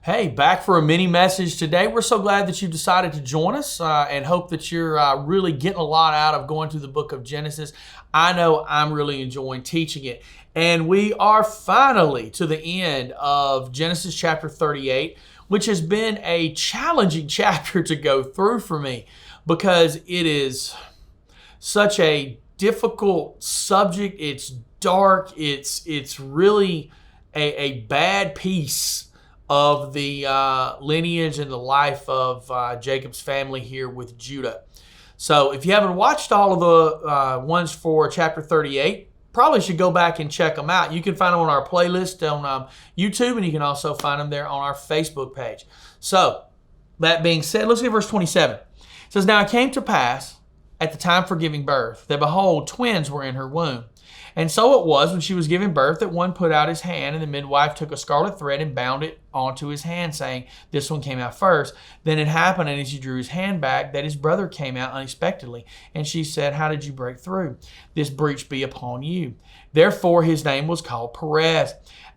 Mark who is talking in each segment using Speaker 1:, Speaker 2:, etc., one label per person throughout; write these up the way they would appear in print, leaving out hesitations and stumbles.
Speaker 1: Hey, back for a mini message today. We're so glad that you decided to join us and hope that you're really getting a lot out of going through the book of Genesis. I know I'm really enjoying teaching it. And we are finally to the end of Genesis chapter 38, which has been a challenging chapter to go through for me because it is such a difficult subject. It's dark. It's really a bad piece of the lineage and the life of Jacob's family here with Judah. So if you haven't watched all of the ones for chapter 38, probably should go back and check them out. You can find them on our playlist on YouTube, and you can also find them there on our Facebook page. So that being said, let's get verse 27. It says, "Now it came to pass at the time for giving birth, that behold, twins were in her womb. And so it was when she was giving birth that one put out his hand, and the midwife took a scarlet thread and bound it onto his hand, saying, This one came out first. Then it happened, and as he drew his hand back, that his brother came out unexpectedly. And she said, How did you break through? This breach be upon you. Therefore his name was called Perez.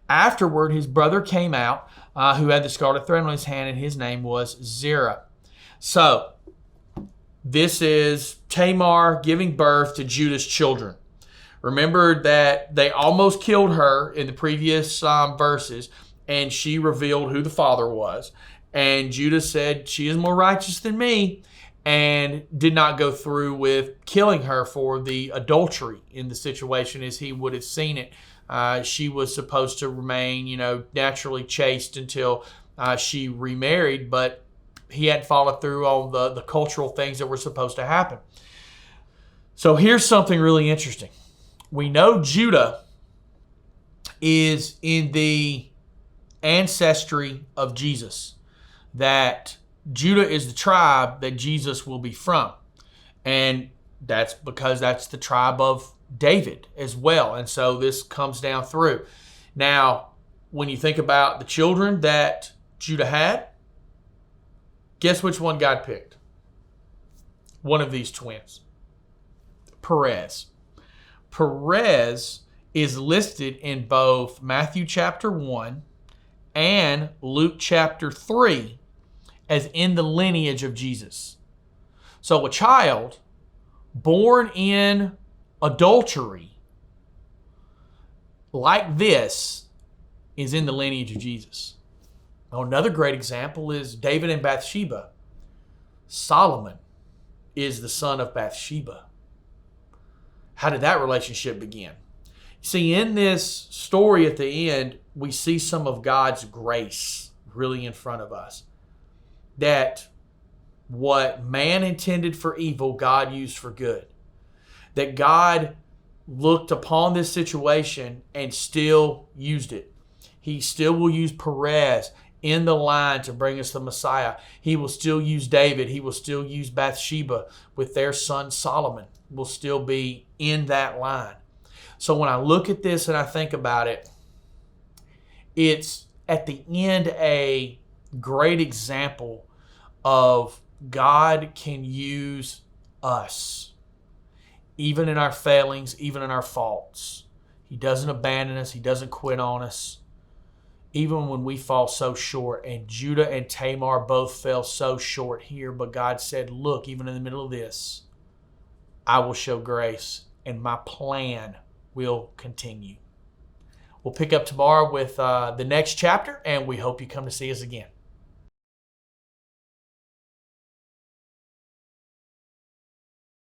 Speaker 1: Afterward his brother came out, who had the scarlet thread on his hand, and his name was Zerah." So this is Tamar giving birth to Judah's children. Remember that they almost killed her in the previous verses, and she revealed who the father was. And Judah said, she is more righteous than me, and did not go through with killing her for the adultery in the situation as he would have seen it. She was supposed to remain, naturally chaste until she remarried, but he hadn't followed through on the cultural things that were supposed to happen. So here's something really interesting. We know Judah is in the ancestry of Jesus, that Judah is the tribe that Jesus will be from. And that's because that's the tribe of David as well. And so this comes down through. Now, when you think about the children that Judah had, guess which one God picked? One of these twins. Perez. Perez is listed in both Matthew chapter 1 and Luke chapter 3 as in the lineage of Jesus. So a child born in adultery like this is in the lineage of Jesus. Now, another great example is David and Bathsheba. Solomon is the son of Bathsheba. How did that relationship begin? See, in this story at the end, we see some of God's grace really in front of us. That what man intended for evil, God used for good. That God looked upon this situation and still used it. He still will use Perez in the line to bring us the Messiah. He will still use David. He will still use Bathsheba with their son Solomon. Will still be in that line. So when I look at this and I think about it, it's at the end a great example of God can use us, even in our failings, even in our faults. He doesn't abandon us. He doesn't quit on us, even when we fall so short. And Judah and Tamar both fell so short here, but God said, look, even in the middle of this, I will show grace, and my plan will continue. We'll pick up tomorrow with the next chapter, and we hope you come to see us again.